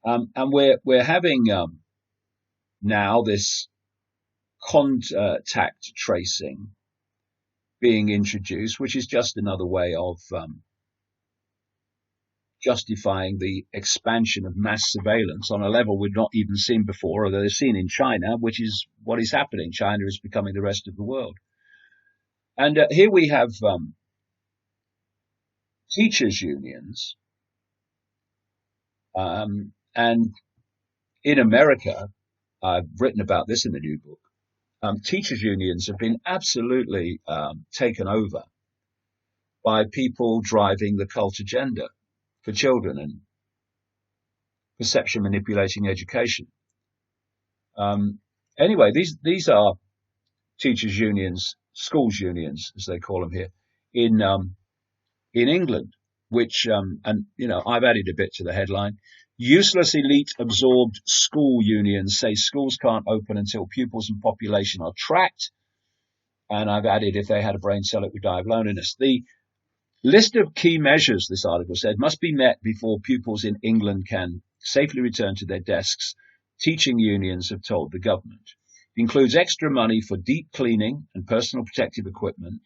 And we're having now this contact tracing being introduced, which is just another way of justifying the expansion of mass surveillance on a level we've not even seen before, or they've seen in China, which is what is happening. China is becoming the rest of the world. And here we have teachers' unions, and in America, I've written about this in the new book. Teachers' unions have been absolutely taken over by people driving the cult agenda for children and perception manipulating education. Um, anyway, these are teachers' unions, schools unions, as they call them here, in in England, which and you know I've added a bit to the headline. Useless elite absorbed school unions say schools can't open until pupils and population are tracked. And I've added, if they had a brain cell, it would die of loneliness. The list of key measures, this article said, must be met before pupils in England can safely return to their desks, teaching unions have told the government. It includes extra money for deep cleaning and personal protective equipment,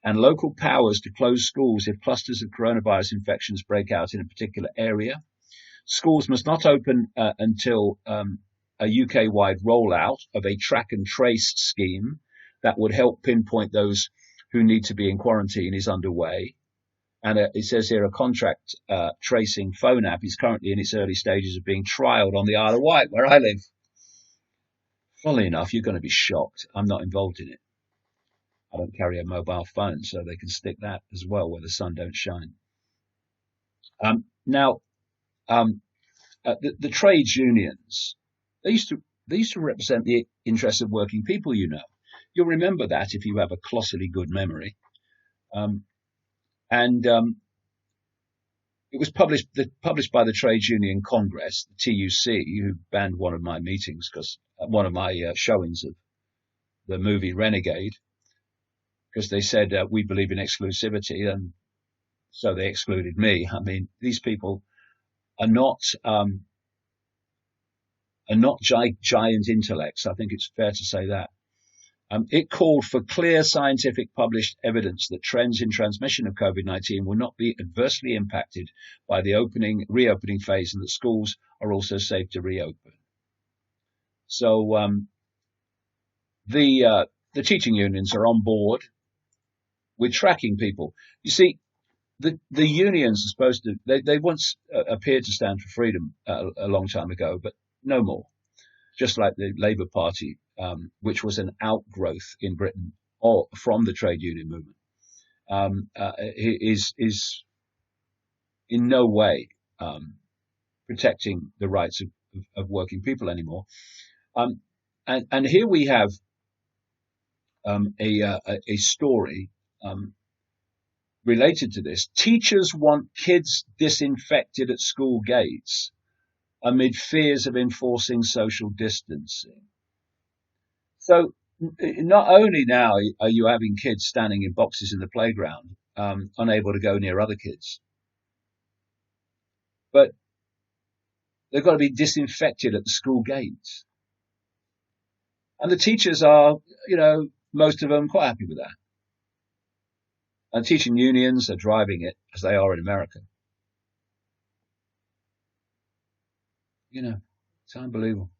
and local powers to close schools if clusters of coronavirus infections break out in a particular area. Schools must not open until a UK-wide rollout of a track and trace scheme that would help pinpoint those who need to be in quarantine is underway. And it says here a contract tracing phone app is currently in its early stages of being trialed on the Isle of Wight, where I live. Funnily enough, you're going to be shocked. I'm not involved in it. I don't carry a mobile phone, so they can stick that as well where the sun don't shine. Now, the trades unions, they used to represent the interests of working people. You know, you'll remember that if you have a colossally good memory. And it was published by the Trades Union Congress, the TUC, who banned one of my meetings because one of my showings of the movie Renegade, because they said we believe in exclusivity, and so they excluded me. I mean, these people are not giant intellects. I think it's fair to say that. It called for clear scientific published evidence that trends in transmission of COVID-19 will not be adversely impacted by the reopening phase, and that schools are also safe to reopen. So the teaching unions are on board with tracking people. You see, the unions are supposed to, they once appeared to stand for freedom a long time ago, but no more. Just like the Labour Party, which was an outgrowth in Britain from the trade union movement, is in no way protecting the rights of working people anymore. And here we have a story related to this. Teachers want kids disinfected at school gates amid fears of enforcing social distancing. So not only now are you having kids standing in boxes in the playground, unable to go near other kids, but they've got to be disinfected at the school gates. And the teachers are, you know, most of them quite happy with that. And teaching unions are driving it, as they are in America. You know, it's unbelievable.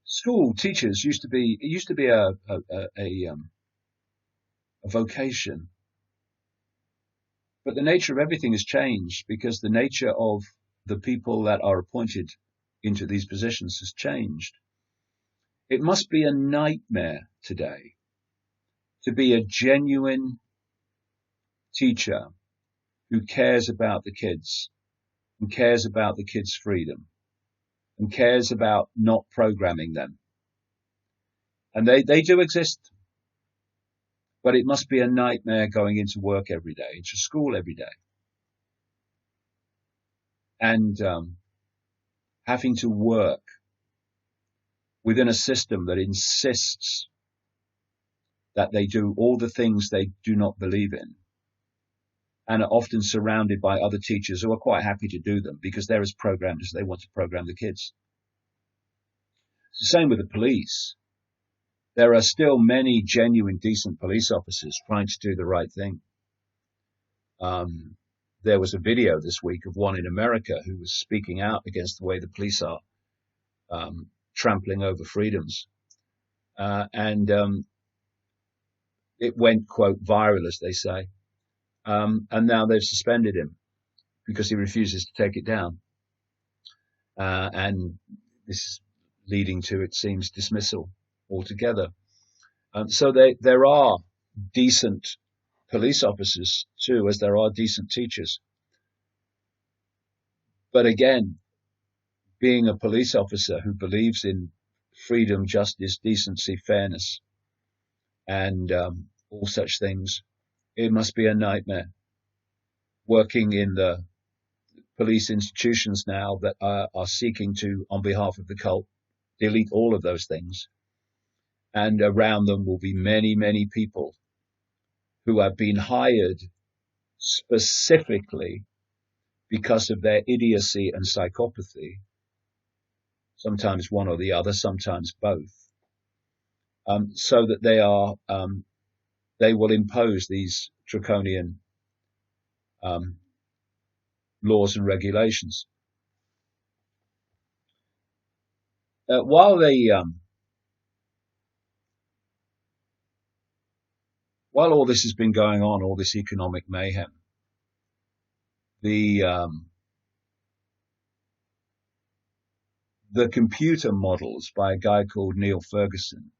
School teachers used to be a vocation, but the nature of everything has changed because the nature of the people that are appointed into these positions has changed. It must be a nightmare today to be a genuine teacher who cares about the kids, and cares about the kids' freedom, and cares about not programming them. And they do exist, but it must be a nightmare going into work every day, into school every day, and having to work within a system that insists that they do all the things they do not believe in, and are often surrounded by other teachers who are quite happy to do them because they're as programmed as they want to program the kids. It's the same with the police. There are still many genuine, decent police officers trying to do the right thing. There was a video this week of one in America who was speaking out against the way the police are trampling over freedoms. And it went, quote, viral, as they say. And now they've suspended him because he refuses to take it down. And this is leading to, it seems, dismissal altogether. So there are decent police officers too, as there are decent teachers. But again, being a police officer who believes in freedom, justice, decency, fairness, and all such things, it must be a nightmare. Working in the police institutions now that are seeking to, on behalf of the cult, delete all of those things. And around them will be many, many people who have been hired specifically because of their idiocy and psychopathy, sometimes one or the other, sometimes both, so that they will impose these draconian laws and regulations. While all this has been going on, all this economic mayhem, the computer models by a guy called Neil Ferguson,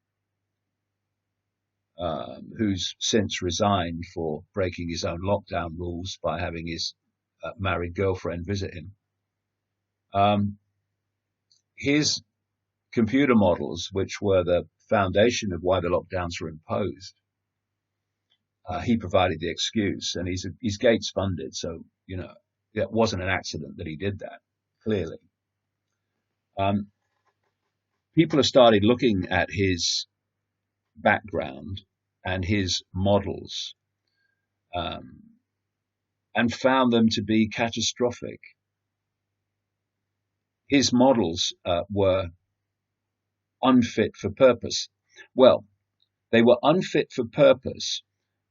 who's since resigned for breaking his own lockdown rules by having his married girlfriend visit him. His computer models, which were the foundation of why the lockdowns were imposed, he provided the excuse, and he's Gates funded, so it wasn't an accident that he did that. Clearly, people have started looking at his background and his models, and found them to be catastrophic. His models were unfit for purpose. Well, they were unfit for purpose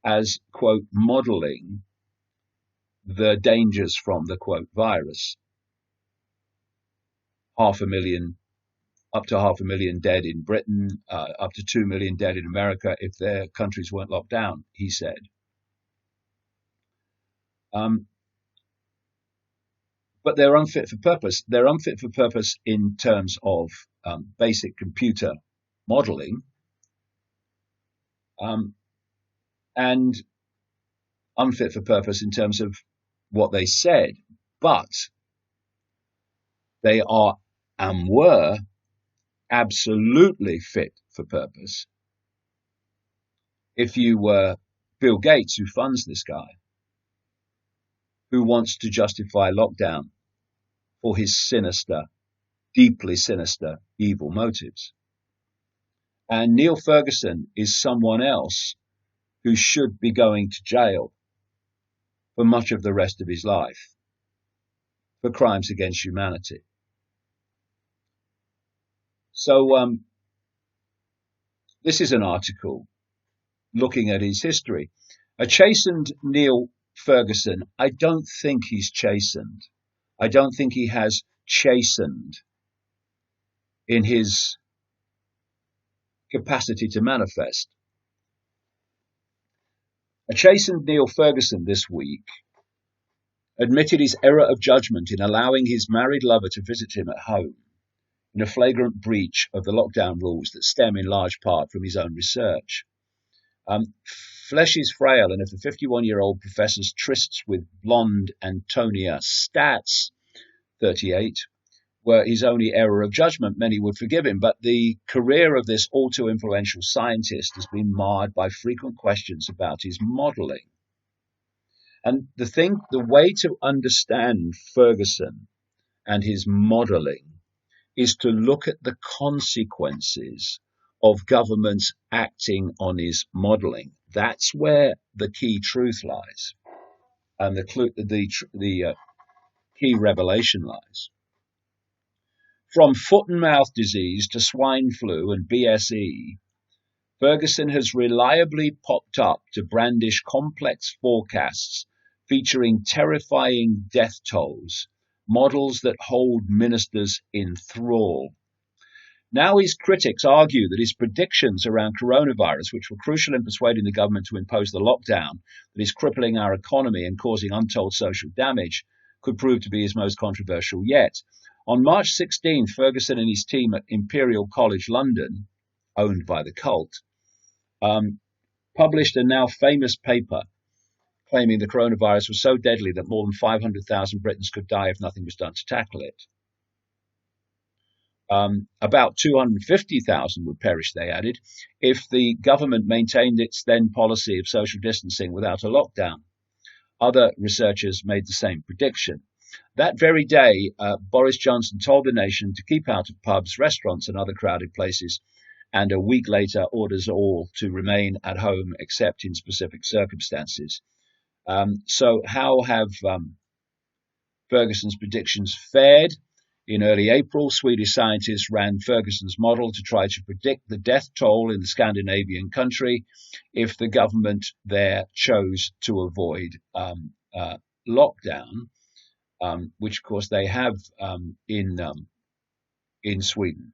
as, quote, modeling the dangers from the, quote, virus. Up to 500,000 dead in Britain, up to 2 million dead in America if their countries weren't locked down, he said. But they're unfit for purpose. They're unfit for purpose in terms of basic computer modeling, and unfit for purpose in terms of what they said. But they are and were absolutely fit for purpose. If you were Bill Gates, who funds this guy, who wants to justify lockdown for his sinister, deeply sinister, evil motives. And Neil Ferguson is someone else who should be going to jail for much of the rest of his life for crimes against humanity. So this is an article looking at his history. A chastened Neil Ferguson, I don't think he's chastened. I don't think he has chastened in his capacity to manifest. A chastened Neil Ferguson this week admitted his error of judgment in allowing his married lover to visit him at home in a flagrant breach of the lockdown rules that stem in large part from his own research. Flesh is frail, and if the 51-year-old professor's trysts with blonde Antonia Stats, 38, were his only error of judgment, many would forgive him. But the career of this all-too-influential scientist has been marred by frequent questions about his modeling. And the way to understand Ferguson and his modeling is to look at the consequences of governments acting on his modeling. That's where the key truth lies. and the key revelation lies. From foot and mouth disease to swine flu and BSE, Ferguson has reliably popped up to brandish complex forecasts featuring terrifying death tolls, models that hold ministers in thrall. Now his critics argue that his predictions around coronavirus, which were crucial in persuading the government to impose the lockdown that is crippling our economy and causing untold social damage, could prove to be his most controversial yet. On March 16th, Ferguson and his team at Imperial College London, owned by the cult, published a now famous paper claiming the coronavirus was so deadly that more than 500,000 Britons could die if nothing was done to tackle it. About 250,000 would perish, they added, if the government maintained its then policy of social distancing without a lockdown. Other researchers made the same prediction. That very day, Boris Johnson told the nation to keep out of pubs, restaurants, and other crowded places, and a week later orders all to remain at home except in specific circumstances. So how have Ferguson's predictions fared? In early April, Swedish scientists ran Ferguson's model to try to predict the death toll in the Scandinavian country if the government there chose to avoid lockdown, which of course they have in Sweden.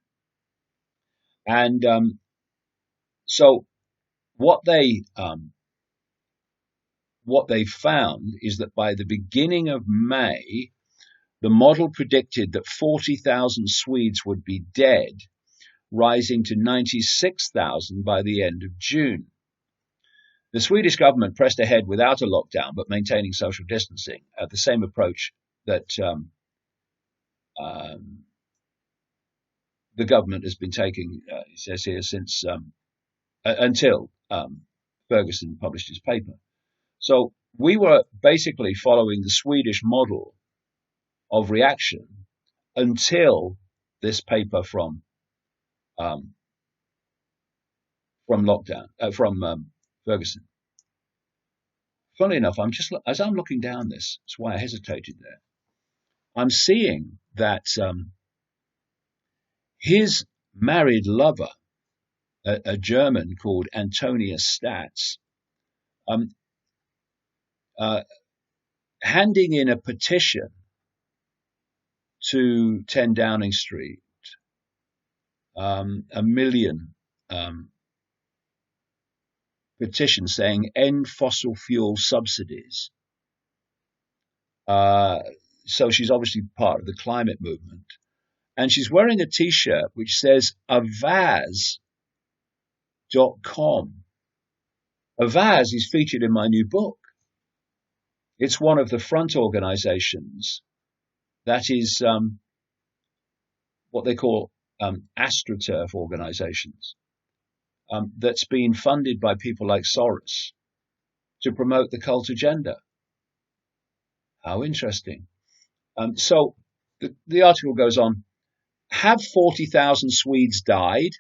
And so what they found is that by the beginning of May, the model predicted that 40,000 Swedes would be dead, rising to 96,000 by the end of June. The Swedish government pressed ahead without a lockdown, but maintaining social distancing, the same approach that the government has been taking, it says here, since until Ferguson published his paper. So we were basically following the Swedish model of reaction until this paper from Ferguson. Funnily enough, as I'm looking down this, that's why I hesitated there. I'm seeing that his married lover, a German called Antonia Statz, handing in a petition to 10 Downing Street, 1 million petition saying end fossil fuel subsidies. So she's obviously part of the climate movement. And she's wearing a t-shirt which says Avaaz.com. Avaaz is featured in my new book. It's one of the front organizations that is what they call AstroTurf organizations, that's been funded by people like Soros to promote the cult agenda. How interesting. So the article goes on. Have 40,000 Swedes died?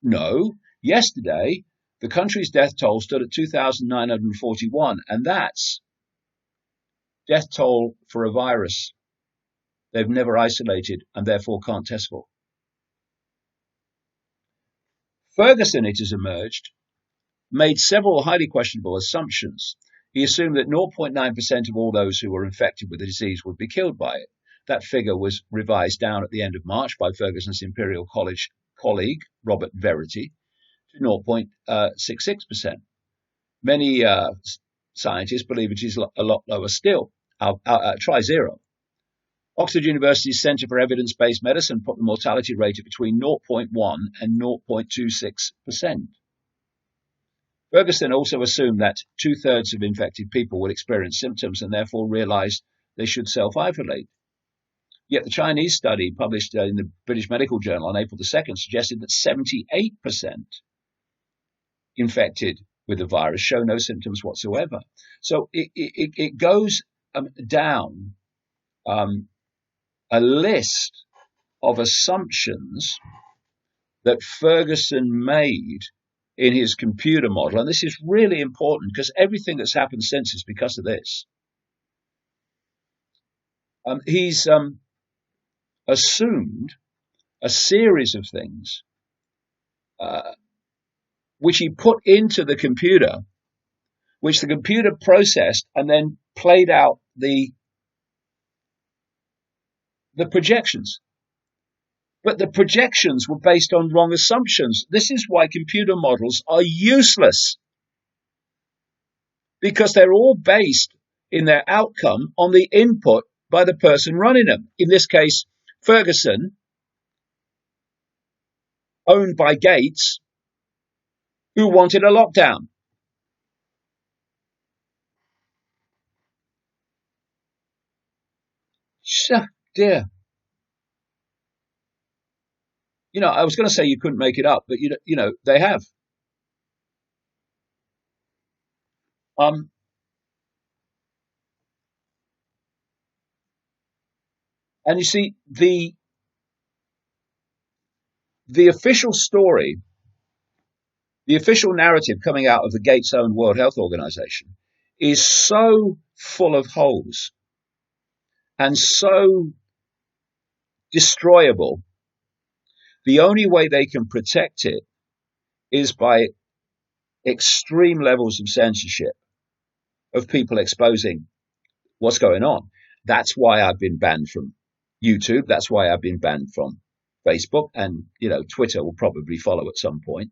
No. Yesterday, the country's death toll stood at 2,941, and that's death toll for a virus they've never isolated and therefore can't test for. Ferguson, it has emerged, made several highly questionable assumptions. He assumed that 0.9% of all those who were infected with the disease would be killed by it. That figure was revised down at the end of March by Ferguson's Imperial College colleague, Robert Verity, to 0.66%. Many scientists believe it is a lot lower still. Try zero. Oxford University's Centre for Evidence-Based Medicine put the mortality rate at between 0.1 and 0.26%. Ferguson also assumed that 2/3 of infected people would experience symptoms and therefore realized they should self-isolate. Yet the Chinese study published in the British Medical Journal on April the 2nd suggested that 78% infected with the virus show no symptoms whatsoever. So it goes down a list of assumptions that Ferguson made in his computer model. And this is really important because everything that's happened since is because of this. He's assumed a series of things uh, which he put into the computer, which the computer processed and then played out the projections. But the projections were based on wrong assumptions. This is why computer models are useless, because they're all based in their outcome on the input by the person running them. In this case, Ferguson, owned by Gates, who wanted a lockdown. Dear. I was going to say you couldn't make it up, but they have. Um, and you see, the official story, the official narrative coming out of the Gates-owned World Health Organization is so full of holes and so destroyable. The only way they can protect it is by extreme levels of censorship, of people exposing what's going on. That's why I've been banned from YouTube. That's why I've been banned from Facebook, and Twitter will probably follow at some point.